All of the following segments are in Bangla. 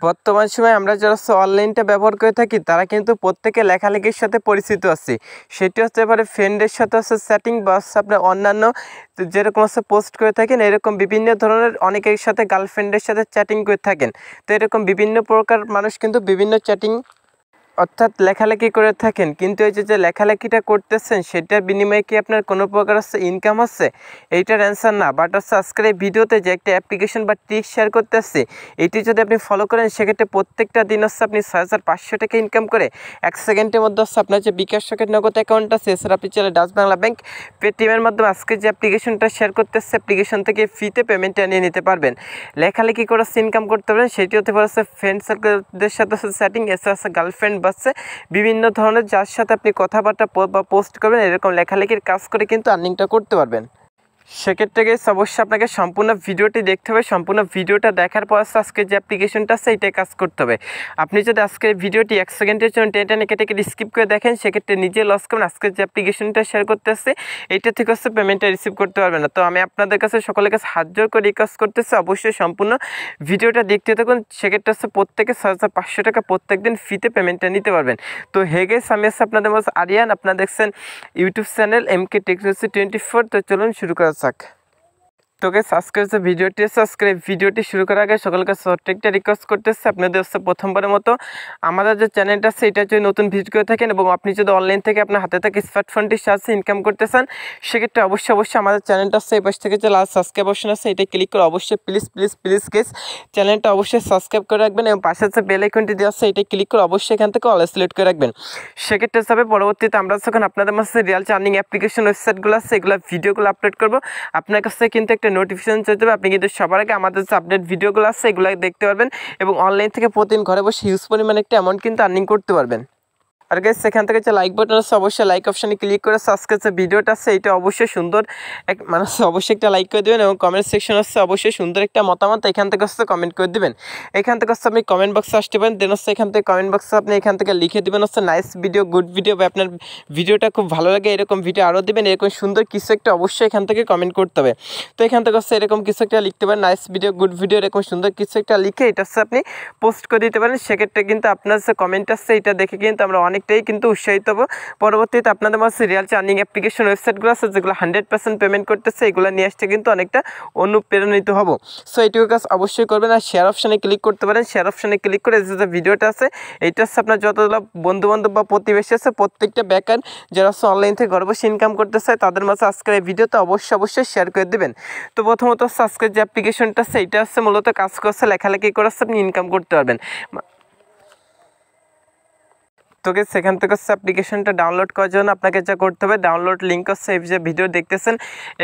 বর্তমান সময়ে আমরা যারা অনলাইনটা ব্যবহার করে থাকি তারা কিন্তু প্রত্যেকে লেখালেখির সাথে পরিচিত আছি। সেটি হতে পারে ফ্রেন্ডের সাথে চ্যাটিং বা আপনার অন্যান্য যেরকম পোস্ট করে থাকেন, এরকম বিভিন্ন ধরনের অনেকের সাথে গার্লফ্রেন্ডের সাথে চ্যাটিং করে থাকেন। তো এরকম বিভিন্ন প্রকার মানুষ কিন্তু বিভিন্ন চ্যাটিং অর্থাৎ লেখালেখি করে থাকেন, কিন্তু এই যে লেখালেখিটা করতেছেন সেটার বিনিময়ে কি আপনার কোনো প্রকার ইনকাম হচ্ছে? এইটার অ্যান্সার না। বাট আজকের এই ভিডিওতে যে একটা অ্যাপ্লিকেশন বা ট্রিক শেয়ার করতে আসছি, এটি যদি আপনি ফলো করেন সেক্ষেত্রে প্রত্যেকটা দিন আপনি 6,500 টাকা ইনকাম করে 1 সেকেন্ডের মধ্যে আপনার যে বিকাশ রকেট নগদ অ্যাকাউন্ট আছে, এছাড়া আপনি চাইলে ডাচ বাংলা ব্যাংক, পেটিএমের মাধ্যমে আজকে যে অ্যাপ্লিকেশনটা শেয়ার করতে আসছে অ্যাপ্লিকেশন থেকে ফ্রিতে পেমেন্টটা নিয়ে নিতে পারবেন। লেখালেখি করে ইনকাম করতে পারবেন। সেটি হতে পারে ফ্রেন্ড সার্কেলদের সাথে চ্যাটিং, এছাড়া গার্লফ্রেন্ড বাসছে বিভিন্ন ধরনের যার সাথে আপনি কথাবার্তা বা পোস্ট করবেন, এরকম লেখালেখির কাজ করে কিন্তু আর্নিংটা করতে পারবেন। সেক্ষেত্রে গিয়ে অবশ্যই আপনাকে সম্পূর্ণ ভিডিওটি দেখতে হবে। সম্পূর্ণ ভিডিওটা দেখার পর আজকে যে অ্যাপ্লিকেশনটা আছে এইটাই কাজ করতে হবে। আপনি যদি আজকের ভিডিওটি 1 সেকেন্ডের জন্য টেনে কেটে স্কিপ করে দেখেন সেক্ষেত্রে নিজে লস করবেন। আজকের যে অ্যাপ্লিকেশনটা শেয়ার করতে আসছে এইটা থেকে পেমেন্টটা রিসিভ করতে পারবেন না। তো আমি আপনাদের কাছে সকলের কাছে হাত জোর করে রিকোয়েস্ট করতেছি অবশ্যই সম্পূর্ণ ভিডিওটা দেখতে থাকুন। সেক্ষেত্রে প্রত্যেকে 6,500 টাকা প্রত্যেক দিন ফ্রিতে পেমেন্টটা নিতে পারবেন। তো হেগেস আমি আপনাদের মাঝে আরিয়ান, আপনারা দেখছেন ইউটিউব চ্যানেল MK টেকনোলজি 24। তো চলুন শুরু করা যাক। তো গাইস আজকের যে ভিডিওটি শুরু করার আগে সকলকে ছোট্ট একটা রিকোয়েস্ট করতেছি, আপনাদের প্রথমবারের মতো আমাদের যে চ্যানেলটা আছে এটা যদি নতুন ভিজিট করে থাকেন এবং আপনি যদি অনলাইন থেকে আপনার হাতে থেকে স্মার্টফোনটির সাহায্যে ইনকাম করতে চান সেক্ষেত্রে অবশ্যই আমাদের চ্যানেলটা আছে এই পাশ থেকে যে লাস্ট সাবস্ক্রাইব অপশন আছে এটা ক্লিক করে অবশ্যই প্লিজ গাইস চ্যানেলটা অবশ্যই সাবস্ক্রাইব করে রাখবেন এবং পাশে যে বেল আইকনটি দেওয়া আছে এটা ক্লিক করে অবশ্যই এখান থেকে অল সিলেক্ট করে রাখবেন। সেক্ষেত্রে হিসাবে পরবর্তীতে আমরা যখন আপনাদের মাঝে রিয়েল আর্নিং অ্যাপ্লিকেশন ওয়েবসাইটগুলো আছে এগুলো ভিডিওগুলো আপলোড করবো আপনার কাছে কিন্তু একটা নোটিফিকেশন চলে যাবে। আপনি কিন্তু সবার আগে আমাদের যে আপডেট ভিডিওগুলো আছে এগুলো দেখতে পারবেন এবং অনলাইন থেকে প্রতিদিন ঘরে বসে হিউজ পরিমাণে একটা অ্যামাউন্ট কিন্তু আর্নিং করতে পারবেন। আর গাইস সেখান থেকে যে লাইক বাটন আছে অবশ্যই লাইক অপশানে ক্লিক করে আজকে যে ভিডিওটা আছে এটা অবশ্যই সুন্দর মানুষ অবশ্যই একটা লাইক করে দেবেন এবং কমেন্ট সেকশন আছে অবশ্যই সুন্দর একটা মতামত এখান থেকে কমেন্ট করে দেবেন। এখান থেকে আপনি কমেন্ট বক্সে আসতে পারেন, দেন এখান থেকে কমেন্ট বক্সে আপনি এখান থেকে লিখে দেবেন নাইস ভিডিও, গুড ভিডিও, বা আপনার ভিডিওটা খুব ভালো লাগে এরকম ভিডিও আরও দেবেন, এরকম সুন্দর কিছু একটা অবশ্যই এখান থেকে কমেন্ট করতে হবে। তো এখান থেকে এরকম কিছু একটা লিখতে পারেন, নাইস ভিডিও, গুড ভিডিও, এরকম সুন্দর কিছু একটা লিখে এটা আপনি পোস্ট করে দিতে পারেন। সেক্ষেত্রে কিন্তু আপনার যে কমেন্ট আছে এটা দেখে কিন্তু আমরা অনেকটাই কিন্তু উৎসাহিত হবো। পরবর্তীতে আপনাদের মাঝে রিয়েল আর্নিং অ্যাপ্লিকেশন ওয়েবসাইটগুলো আছে যেগুলো 100% পেমেন্ট করতেছে এগুলো নিয়ে আসতে কিন্তু অনেকটা অনুপ্রেরণিত হবো। সো এইটুকু কাজ অবশ্যই করবেন। আর শেয়ার অপশানে ক্লিক করতে পারেন, শেয়ার অপশানে ক্লিক করে যে ভিডিওটা আছে এইটা আপনার যতগুলো বন্ধুবান্ধব বা প্রতিবেশী আছে প্রত্যেকটা বেকার যারা অনলাইন থেকে ঘরে বসে ইনকাম করতে চায় তাদের মাঝে আজকের এই ভিডিওতে অবশ্যই শেয়ার করে দেবেন। তো প্রথমত আজকের যে অ্যাপ্লিকেশনটা আছে এইটা আছে মূলত কাজ করছে লেখালেখি করে আপনি ইনকাম করতে পারবেন। তো সেখান থেকে অ্যাপ্লিকেশনটা ডাউনলোড করার জন্য আপনাকে যা করতে হবে ডাউনলোড লিঙ্ক হচ্ছে এই যে ভিডিও দেখতেছেন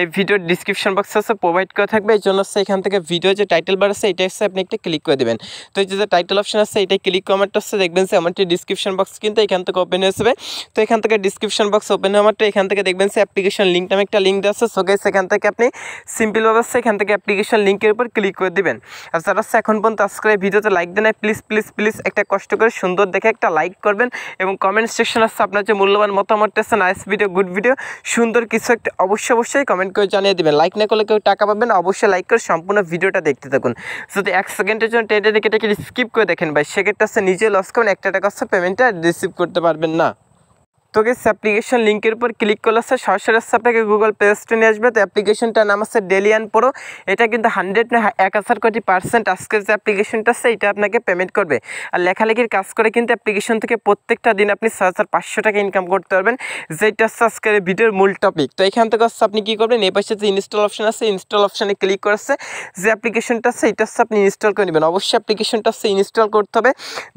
এই ভিডিওর ডিসক্রিপশন বক্সে হচ্ছে প্রোভাইড করা থাকবে। এই জন্য হচ্ছে এখান থেকে ভিডিও যে টাইটেল বার আছে এটা হচ্ছে আপনি একটা ক্লিক করে দেবেন। তো এই যে টাইটেল অপশন আছে এটাই ক্লিক কমেন্ট হচ্ছে দেখবেন যে আমারটি ডিসক্রিপশন বক্স কিন্তু এখান থেকে ওপেন হয়ে যাবে। তো এখান থেকে ডিসক্রিপশন বক্স ওপেন হওয়ার মাত্র এখান থেকে দেখবেন যে অ্যাপ্লিকেশন লিঙ্ক নামে একটা লিঙ্ক দেওয়া আছে। সো গাইস সেখান থেকে আপনি সিম্পলভাবে এখান থেকে অ্যাপ্লিকেশন লিঙ্কের উপর ক্লিক করে দেবেন। আর যারা এখন পর্যন্ত আজকের এই ভিডিওতে লাইক দেন প্লিজ একটা কষ্ট করে সুন্দর দেখে একটা লাইক করবেন এবং কমেন্ট সেকশন আছে আপনার যে মূল্যবান মতামত আছে নাইস ভিডিও, গুড ভিডিও, সুন্দর কিছু একটা অবশ্যই কমেন্ট করে জানিয়ে দেবেন। লাইক না করলে কেউ টাকা পাবেন, অবশ্যই লাইক করে সম্পূর্ণ ভিডিওটা দেখতে থাকুন। যদি 1 সেকেন্ডের জন্য টেনে কেটে স্কিপ করে দেখেন ভাই সেক্ষেত্রে নিজে লস করবেন, একটা টাকা পেমেন্টটা রিসিভ করতে পারবেন না। তো গাইস অ্যাপ্লিকেশন লিঙ্কের উপর ক্লিক করলে সরাসরি আপনাকে গুগল প্লে স্টোরে নিয়ে আসবে। তো অ্যাপ্লিকেশনটার নাম আছে ডেলিয়ান প্রো। এটা কিন্তু 100 না 1000 কোটি % আজকের যে অ্যাপ্লিকেশনটা আছে এটা আপনাকে পেমেন্ট করবে। আর লেখালেখির কাজ করে কিন্তু অ্যাপ্লিকেশন থেকে প্রত্যেকটা দিন আপনি 6,500 টাকা ইনকাম করতে পারবেন, যেটা হচ্ছে আজকের ভিডিওর মূল টপিক। তো এখান থেকে আপনি কী করবেন, এই পাশে যে ইনস্টল অপশন আছে ইনস্টল অপশানে ক্লিক করছে যে অ্যাপ্লিকেশনটা আছে এটা হচ্ছে আপনি ইনস্টল করে নেবেন। অবশ্যই অ্যাপ্লিকেশনটা হচ্ছে ইনস্টল করতে হবে,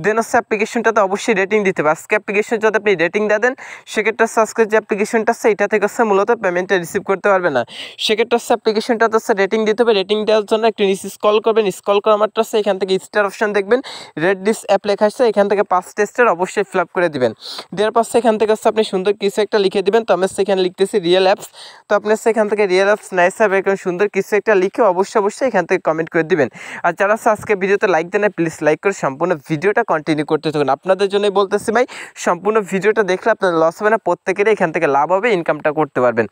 দেন হচ্ছে অ্যাপ্লিকেশনটাতে অবশ্যই রেটিং দিতে হবে। আজকে অ্যাপ্লিকেশন যদি আপনি রেটিং দেন সেক্ষেত্রে আজকে যে অ্যাপ্লিকেশনটা আছে এটা থেকে মূলত পেমেন্টটা রিসিভ করতে পারবে না। সেক্ষেত্রে অ্যাপ্লিকেশনটাতে রেটিং দিতে হবে, রেটিং দেওয়ার জন্য একটু নিচে স্ক্রল করবেন, স্ক্রল করার মাত্র এখান থেকে স্টার অপশন দেখবেন রেড দিস অ্যাপ লেখা আছে এখান থেকে 5টা স্টার অবশ্যই ফিল আপ করে দেবেন। দেওয়ার পর এখান থেকে আপনি সুন্দর কিছু একটা লিখে দেবেন। তো আমি সেখানে লিখতেছি রিয়েল অ্যাপস। তো আপনি সেখান থেকে রিয়েল অ্যাপস নাইস অ্যাপ এরকম সুন্দর কিছু একটা লিখে অবশ্যই এখান থেকে কমেন্ট করে দিবেন। আর যারা আজকে ভিডিওতে লাইক দেন প্লিজ লাইক করে সম্পূর্ণ ভিডিওটা কন্টিনিউ করতে থাকুন। আপনাদের জন্যই বলতেছি ভাই সম্পূর্ণ ভিডিওটা দেখলে আপনার লস হবে না, প্রত্যেকেরই এখান থেকে লাভ হবে, ইনকামটা করতে পারবেন।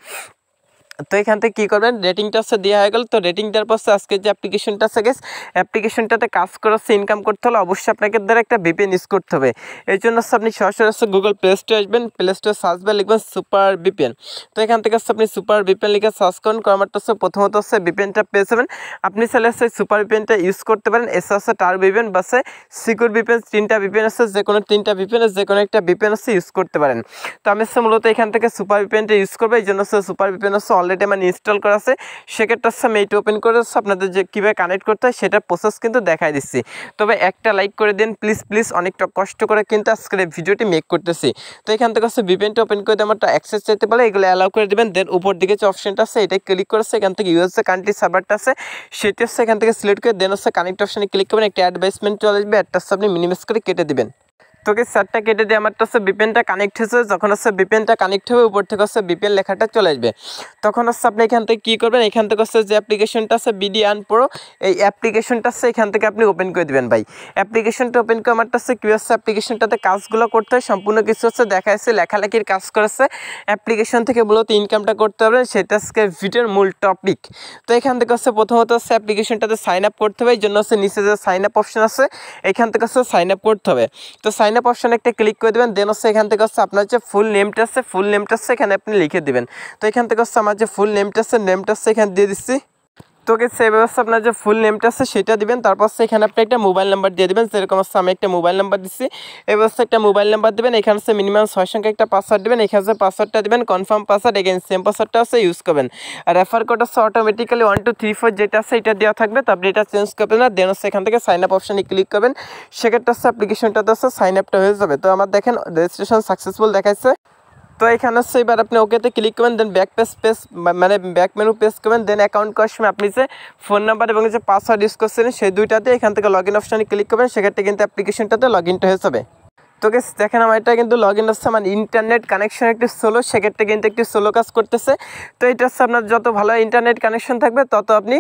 তো এখান থেকে কী করবেন, রেটিংটা হচ্ছে দেওয়া হয়ে গেল। তো রেটিং দেওয়ার পর আজকে যে অ্যাপ্লিকেশনটা আছে গেস, অ্যাপ্লিকেশনটাতে কাজ করে হচ্ছে ইনকাম করতে হলে অবশ্যই আপনাকে দ্বারা একটা ভিপিএন ইউজ করতে হবে। এই জন্য হচ্ছে আপনি সরাসরি হচ্ছে গুগল প্লে স্টোরে আসবেন, প্লে স্টোরে সার্চ বারে লিখবেন সুপার ভিপিএন। তো এখান থেকে হচ্ছে আপনি সুপার ভিপিএন লিখে সার্চ করুন, করার হচ্ছে প্রথমত হচ্ছে ভিপিএনটা পেয়ে যাবেন। আপনি চাইলে হচ্ছে সুপার ভিপিএনটা ইউজ করতে পারেন, এসে হচ্ছে টার ভিপিএন বা সিকিউর ভিপিএন, 3টা ভিপিএন আছে, যে কোনো 3টা ভিপিএন যে কোনো একটা ভিপিএন হচ্ছে ইউজ করতে পারেন। তো আমি হচ্ছে মূলত এখান থেকে সুপার ভিপিএনটা ইউজ করবো। এই জন্য হচ্ছে সুপার ভিপিএন হচ্ছে অলরেডি আমার ইনস্টল করা আছে। সেক্ষেত্রে হচ্ছে আমি এইটা ওপেন করে হচ্ছে আপনাদের যে কীভাবে কানেক্ট করতে হয় সেটার প্রসেস কিন্তু দেখাই দিচ্ছি। তবে একটা লাইক করে দিন প্লিজ প্লিজ, অনেকটা কষ্ট করে কিন্তু আজকের এই ভিডিওটি মেক করতেছি। তো এখান থেকে হচ্ছে ভিপিএনটা ওপেন করে দিয়ে আমার অ্যাক্সেস চাইতে পারে, এগুলো অ্যালাউ করে দেবেন। দেন উপর দিকে যে অপশনটা আছে এটা ক্লিক করেছে, এখান থেকে ইউএসএ কান্ট্রি সার্ভারটা আছে সেটি হচ্ছে এখান থেকে সিলেক্ট করে দেন হচ্ছে কানেক্ট অপশনে ক্লিক করবেন। একটা অ্যাডভাইসমেন্ট চলে আসবে, একটা হচ্ছে আপনি মিনিমাইজ করে কেটে দেবেন। তোকে সারটা কেটে দিয়ে আমার হচ্ছে ভিপিএনটা কানেক্ট হয়েছে। যখন হচ্ছে ভিপিএনটা কানেক্ট হবে উপর থেকে হচ্ছে ভিপিএন লেখাটা চলে আসবে। তখন হচ্ছে আপনি এখান থেকে কী করবেন, এখান থেকে হচ্ছে যে অ্যাপ্লিকেশনটা আছে বিডিআন প্রো, এই অ্যাপ্লিকেশনটা আছে এখান থেকে আপনি ওপেন করে দেবেন ভাই। অ্যাপ্লিকেশনটা ওপেন করে আমার হচ্ছে কী হচ্ছে অ্যাপ্লিকেশনটাতে কাজগুলো করতে হয় সম্পূর্ণ কিছু হচ্ছে দেখা যাচ্ছে, লেখালেখির কাজ করেছে। অ্যাপ্লিকেশন থেকে মূলত ইনকামটা করতে হবে, সেটা আজকে ভিডিওর মূল টপিক। তো এখান থেকে হচ্ছে প্রথমত হচ্ছে অ্যাপ্লিকেশনটাতে সাইন আপ করতে হবে। এই জন্য হচ্ছে নিচে যে সাইন আপ অপশন আছে এখান থেকে হচ্ছে সাইন আপ করতে হবে। তো সাইন আপ অপশনে একটা ক্লিক করে দেবেন। দেন হচ্ছে এখান থেকে হচ্ছে আপনার যে ফুল নেমটা আছে, ফুল নেমটা আছে এখানে আপনি লিখে দেবেন। তো এখান থেকে হচ্ছে আমার যে ফুল নেমটা আছে, নেমটা আছে এখানে দিয়ে দিচ্ছি। তোকে সেই ব্যবস্থা আপনার যে ফুল নেমটা আছে সেটা দিবেন। তারপর সেখানে আপনি একটা মোবাইল নাম্বার দিয়ে দেবেন, যেরকম হচ্ছে আমি একটা মোবাইল নাম্বার দিচ্ছি। এই ব্যবস্থা একটা মোবাইল নাম্বার দেবেন। এখানে হচ্ছে মিনিমাম 6 সংখ্যা একটা পাসওয়ার্ড দেবেন। এখানে হচ্ছে পাসওয়ার্ডটা দেবেন কনফার্ম পাসওয়ার্ড, এগেন সেম পাসওয়ার্ডটা হচ্ছে ইউজ করবেন। আর রেফার কোড হচ্ছে অটোমেটিক্যালি 1 2 3 4 যেটা আছে এটা দেওয়া থাকবে, তো আপনি এটা চেঞ্জ করবেন না। দেন হচ্ছে এখান থেকে সাইন আপ অপশানে ক্লিক করবেন। সেক্ষেত্রে হচ্ছে অ্যাপ্লিকেশনটাতে হচ্ছে সাইন আপটা হয়ে যাবে। তো আমার দেখেন রেজিস্ট্রেশন সাকসেসফুল দেখাচ্ছে। তো এখানে হচ্ছে এবার আপনি ওকেতে ক্লিক করবেন, দেন ব্যাক পেজ মানে ব্যাক মেনু পেজ করবেন। দেন অ্যাকাউন্ট করার সময় আপনি যে ফোন নাম্বার এবং যে পাসওয়ার্ড ইউজ করছিলেন সেই দুইটাতে এখান থেকে লগ ইন অপশানে ক্লিক করবেন। সেক্ষেত্রে কিন্তু অ্যাপ্লিকেশনটাতে লগ ইনটা হয়ে যাবে। তো গেস দেখেন আমার এটা কিন্তু লগ ইন হচ্ছে, আমার ইন্টারনেট কানেকশন একটু স্লো, সেক্ষেত্রে কিন্তু একটু স্লো কাজ করতেছে। তো এটা হচ্ছে আপনার যত ভালো ইন্টারনেট কানেকশন থাকবে তত আপনি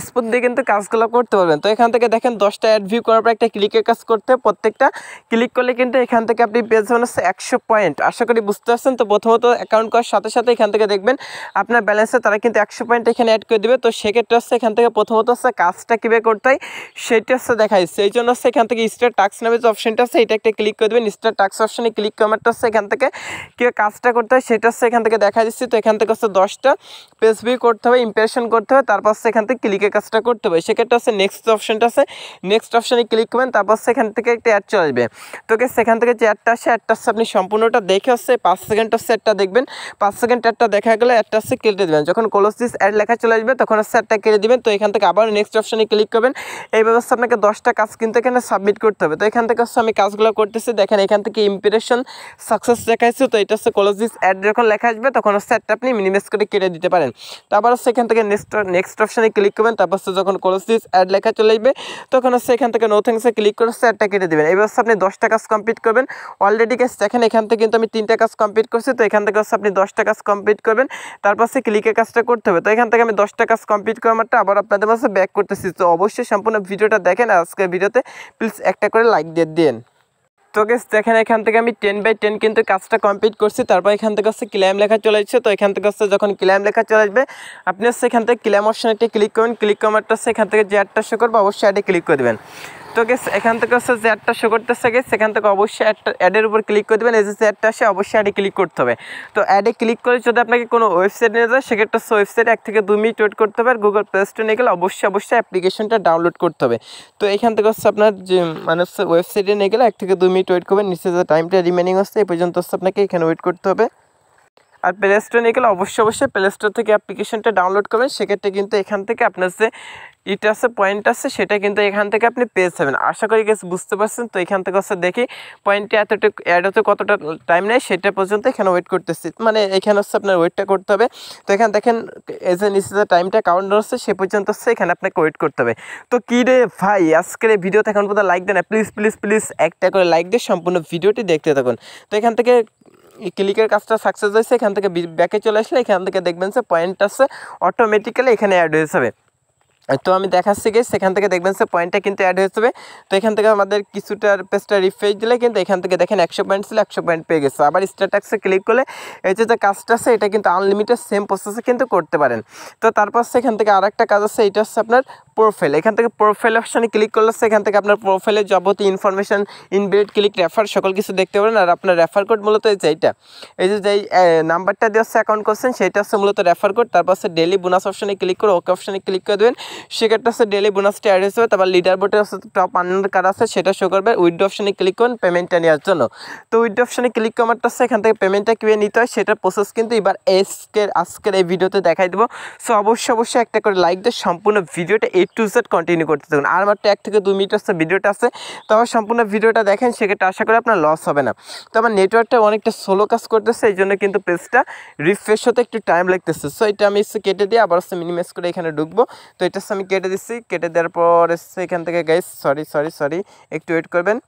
স্পুট দিয়ে কিন্তু কাজগুলো করতে পারবেন। তো এখান থেকে দেখেন 10টা অ্যাড ভিউ করার পর একটা ক্লিকের কাজ করতে হবে। প্রত্যেকটা ক্লিক করলে কিন্তু এখান থেকে আপনি পেয়ে যাবেন হচ্ছে 100 পয়েন্ট। আশা করি বুঝতে পারছেন। তো প্রথমত অ্যাকাউন্ট করার সাথে সাথে এখান থেকে দেখবেন আপনার ব্যালেন্সে তারা কিন্তু 100 পয়েন্ট এখানে অ্যাড করে দেবে। তো সেক্ষেত্রে হচ্ছে এখান থেকে প্রথমত হচ্ছে কাজটা কীভাবে করতে হয় সেটা হচ্ছে দেখা যাচ্ছে। এই জন্য হচ্ছে এখান থেকে স্টার টাস্ক নামে যে অপশনটা আছে এটা একটা ক্লিক করে দেবেন। স্টার টাস্ক অপশনে ক্লিক করারটা হচ্ছে এখান থেকে কীভাবে কাজটা করতে হয় সেটা হচ্ছে এখান থেকে দেখা দিচ্ছি। তো এখান থেকে হচ্ছে 10টা পেজ ভিউ করতে হবে, ইমপ্রেশন করতে হবে, তারপর হচ্ছে এখান থেকে ক্লিকের কাজটা করতে হবে। সেক্ষেত্রে হচ্ছে নেক্সট অপশনটা আছে, নেক্সট অপশনে ক্লিক করবেন। তারপর সেখান থেকে একটা অ্যাড চলে আসবে। তো সেখান থেকে যে অ্যাডটা আসে অ্যাডটা হচ্ছে আপনি সম্পূর্ণটা দেখে হচ্ছে 5 সেকেন্ড হচ্ছে অ্যাডটা দেখবেন। 5 সেকেন্ড অ্যাডটা দেখা গেলে অ্যাডটা হচ্ছে কেটে দেবেন। যখন ক্লোজ দিস অ্যাড লেখা চলে আসবে তখন হচ্ছে অ্যাডটা কেটে দেবেন। তো এখান থেকে আবার নেক্সট অপশনে ক্লিক করবেন। এই ব্যবস্থা আপনাকে 10টা কাজ কিন্তু এখানে সাবমিট করতে হবে। তো এখান থেকে হচ্ছে আমি কাজগুলো করতেছি। দেখেন এখান থেকে ইমপ্রেশন সাকসেস দেখাইছে। তো এটা হচ্ছে ক্লোজ দিস অ্যাড যখন লেখা আসবে তখন হচ্ছে অ্যাডটা আপনি মিনিমাইজ করে কেটে দিতে পারেন। তারপর হচ্ছে এখান থেকে নেক্সট অপশনে ক্লিক করবেন। তারপর হচ্ছে যখন ক্লোজ দিস অ্যাড লেখা চলে আসবে তখন হচ্ছে এখান থেকে নো থ্যাঙ্কসে ক্লিক করে হচ্ছে অ্যাডটা কেটে দেবেন। এই ব্যবস্থা আপনি 10টা কাজ কমপ্লিট করবেন। অলরেডি গেস দেখেন এখান থেকে কিন্তু আমি 3টা কাজ কমপ্লিট করছি। তো এখান থেকে হচ্ছে আপনি 10টা কাজ কমপ্লিট করবেন, তারপর হচ্ছে ক্লিকের কাজটা করতে হবে। তো এখান থেকে আমি 10টা কাজ কমপ্লিট করার মাত্র আবার আপনাদের কাছে ব্যাক করতেছি। তো অবশ্যই সম্পূর্ণ ভিডিওটা দেখেন। আজকের ভিডিওতে প্লিজ একটা করে লাইক দিয়ে দিন। তো গেস দেখেন এখান থেকে আমি 10/10 কিন্তু কাজটা কমপ্লিট করছি। তারপর এখান থেকে হচ্ছে ক্লেম লেখা চলে আসছে। তো এখান থেকে হচ্ছে যখন ক্লেম লেখা চলে আসবে আপনি হচ্ছে এখান থেকে ক্লেম অপশনে একটা ক্লিক করবেন। ক্লিক করারটা হচ্ছে এখান থেকে যে অ্যাডটা শো করবে অবশ্যই অ্যাডে ক্লিক করে দেবেন। তো গেস এখান থেকে হচ্ছে যে অ্যাডটা শো করতেছে গেস সেখান থেকে অবশ্যই অ্যাডের উপর ক্লিক করে দেবেন। এই যে অ্যাডটা আসে অবশ্যই অ্যাডে ক্লিক করতে হবে। তো অ্যাডে ক্লিক করে যদি আপনাকে কোনো ওয়েবসাইট নিয়ে যায় সেক্ষেত্রে ওয়েবসাইটে 1 থেকে 2 মিনিট ওয়েট করতে হবে। আর গুগল প্লে স্টোরে নিয়ে গেলে অবশ্যই অ্যাপ্লিকেশনটা ডাউনলোড করতে হবে। তো এখান থেকে হচ্ছে আপনার যে মানে ওয়েবসাইটে নিয়ে গেলে 1 থেকে 2 মিনিট ওয়েট করবেন। নিচে যে টাইমটা রিমেনিং হচ্ছে এই পর্যন্ত হচ্ছে আপনাকে এখানে ওয়েট করতে হবে। আর প্লে স্টোরে নিয়ে গেলে অবশ্যই প্লে স্টোর থেকে অ্যাপ্লিকেশনটা ডাউনলোড করবেন। সেক্ষেত্রে কিন্তু এখান থেকে আপনার যে এটা আছে পয়েন্ট আছে সেটা কিন্তু এখান থেকে আপনি পেয়ে যাবেন। আশা করি গেস বুঝতে পারছেন। তো এখান থেকে হচ্ছে দেখি পয়েন্টে এতটুকু অ্যাড হতে কতটা টাইম নেয় সেটা পর্যন্ত এখানে ওয়েট করতেছি, মানে এখানে হচ্ছে আপনার ওয়েটটা করতে হবে। তো এখানে দেখেন এজ এ নিচে যে টাইমটা কাউন্ট হচ্ছে সে পর্যন্ত হচ্ছে এখানে আপনাকে ওয়েট করতে হবে। তো কী রে ভাই আজকের এই ভিডিওতে এখন পর্যন্ত লাইক দেন না, প্লিজ একটা করে লাইক দিয়ে সম্পূর্ণ ভিডিওটি দেখতে থাকুন। তো এখান থেকে ক্লিকের কাজটা সাকসেস হয়েছে। এখান থেকে ব্যাকে চলে আসলে এখান থেকে দেখবেন যে পয়েন্ট আছে অটোমেটিক্যালি এখানে অ্যাড হয়ে যাবে। তো আমি দেখাচ্ছি গিয়ে সেখান থেকে দেখবেন সে পয়েন্টটা কিন্তু অ্যাড হয়ে যাবে। তো এখান থেকে আমাদের কিছুটা পেজটা রিফ্রেশ দিলে কিন্তু এখান থেকে দেখেন 100 পয়েন্ট ছিল, 100 পয়েন্ট পেয়ে গেছে। আবার স্ট্যাটাসে ক্লিক করলে এই যে কাজটা আছে এটা কিন্তু আনলিমিটেড সেম প্রসেসে কিন্তু করতে পারেন। তো তারপর সেখান থেকে আর একটা কাজ আছে, এটা হচ্ছে আপনার প্রোফাইল। এখান থেকে প্রোফাইল অপশানে ক্লিক করলে সেখান থেকে আপনার প্রোফাইলের যাবতীয় ইনফরমেশন, ইনবিল্ট, ক্লিক, রেফার সকল কিছু দেখতে পারেন। আর আপনার রেফার কোড মূলত এই যে যেই নাম্বারটা দিয়ে হচ্ছে অ্যাকাউন্ট করছেন সেটা হচ্ছে মূলত রেফার কোড। তারপর হচ্ছে ডেলি বোনাস অপশানে ক্লিক করে ওকে অপশানে ক্লিক করে দেবেন, সেক্ষেত্রে হচ্ছে ডেলি বোনাসটা অ্যাড হয়ে যাবে। তারপর লিডার বোর্ডে হচ্ছে টপ আর্নার কার আছে সেটা শো করবে। উইথড্র অপশানে ক্লিক করুন পেমেন্টটা নেওয়ার জন্য। তো উইথড্র অপশানে ক্লিক করার হচ্ছে এখান থেকে পেমেন্টটা কীভাবে নিতে হয় সেটার প্রসেস কিন্তু এবার আজকের এই ভিডিওতে দেখাই দেবো। সো অবশ্যই একটা করে লাইক দিয়ে সম্পূর্ণ ভিডিওটা A to Z কন্টিনিউ করতে থাকুন। আর মাত্র 1 থেকে 2 মিনিট হচ্ছে ভিডিওটা আছে, তো আবার সম্পূর্ণ ভিডিওটা দেখেন, সেক্ষেত্রে আশা করি আপনার লস হবে না। তো আমার নেটওয়ার্কটা অনেকটা স্লো কাজ করতেছে, এই জন্য কিন্তু পেজটা রিফ্রেশ হতে একটু টাইম লাগতেছে। সো এটা আমি কেটে দিয়ে আবার হচ্ছে মিনিমাইজ করে এখানে ঢুকবো। তো এটা হচ্ছে আমি কেটে দিচ্ছি, কেটে দেওয়ার পর এসে এখান থেকে গাইস সরি একটু ওয়েট করবেন।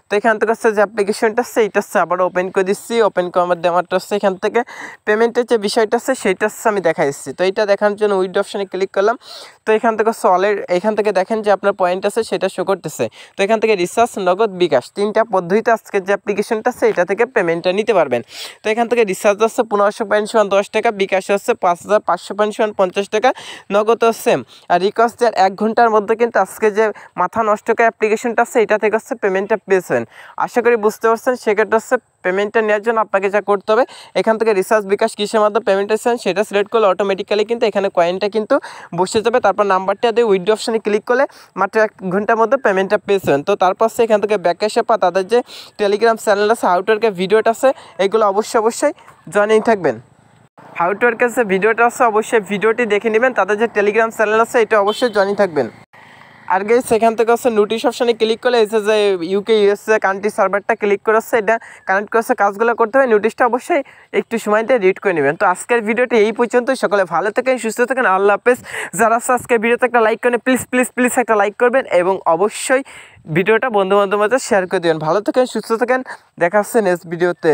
তো এখান থেকে হচ্ছে যে অ্যাপ্লিকেশনটা আছে এইটা হচ্ছে আবার ওপেন করে দিচ্ছি। ওপেন করার দেওয়ারটা হচ্ছে এখান থেকে পেমেন্টের যে বিষয়টা আছে সেইটা হচ্ছে আমি দেখাই দিচ্ছি। তো এইটা দেখানোর জন্য উইথড্র অপশানে ক্লিক করলাম। তো এখান থেকে এখান থেকে দেখেন যে আপনার পয়েন্ট আছে সেটা শো করতেছে। তো এখান থেকে রিচার্জ, নগদ, বিকাশ 3টা পদ্ধতিতে আজকের যে অ্যাপ্লিকেশনটা আছে এটা থেকে পেমেন্টটা নিতে পারবেন। তো এখান থেকে রিচার্জ হচ্ছে 1500 পয়েন্ট সমান 10 টাকা, বিকাশ হচ্ছে 5500 পয়েন্ট সমান 50 টাকা, নগদ হচ্ছে আর রিকোয়েস্ট 1 ঘন্টার মধ্যে কিন্তু আজকে যে মাথা নষ্ট করে অ্যাপ্লিকেশনটা আছে এটা থেকে হচ্ছে পেমেন্টটা পেয়েছেন। আশা করি বুঝতে পারছেন। সেক্ষেত্রে হচ্ছে পেমেন্টটা নেওয়ার জন্য আপনাকে যা করতে হবে, এখান থেকে রিচার্জ, বিকাশ কিসের মাধ্যমে পেমেন্টটা চান সেটা সিলেক্ট করলে অটোমেটিক্যালি কিন্তু এখানে কয়েনটা কিন্তু বসে যাবে। তারপর নাম্বারটা দিয়ে উইথড্র অপশানে ক্লিক করলে মাত্র 1 ঘন্টার মধ্যে পেমেন্টটা পেয়েছেন। তো তারপর সে এখান থেকে ব্যাক এসে তাদের যে টেলিগ্রাম চ্যানেল আছে, হাউ টু ওয়ার্কের ভিডিওটা আছে, এগুলো অবশ্যই জয়েন থাকবেন। হাউ টু ওয়ার্কের যে ভিডিওটা আছে অবশ্যই ভিডিওটি দেখে নেবেন, তাদের যে টেলিগ্রাম চ্যানেল আছে এটা অবশ্যই জয়েন থাকবেন। আর গাইস সেখান থেকে হচ্ছে নোটিশ অপশানে ক্লিক করলে এসে যে UK USA কান্ট্রি সার্ভারটা ক্লিক করে হচ্ছে এটা কানেক্ট করে কাজগুলো করতে হবে। নোটিশটা অবশ্যই একটু সময়তে রিড করে নেবেন। তো আজকের ভিডিওটি এই পর্যন্ত। সকলে ভালো থাকেন, সুস্থ থাকেন, আল্লাহ হাফেজ। যারা আজকের ভিডিওতে একটা লাইক করেন প্লিজ একটা লাইক করবেন এবং অবশ্যই ভিডিওটা বন্ধু বান্ধবের মাঝে শেয়ার করে দেবেন। ভালো থাকেন, সুস্থ থাকেন, দেখা হচ্ছে নেক্সট ভিডিওতে।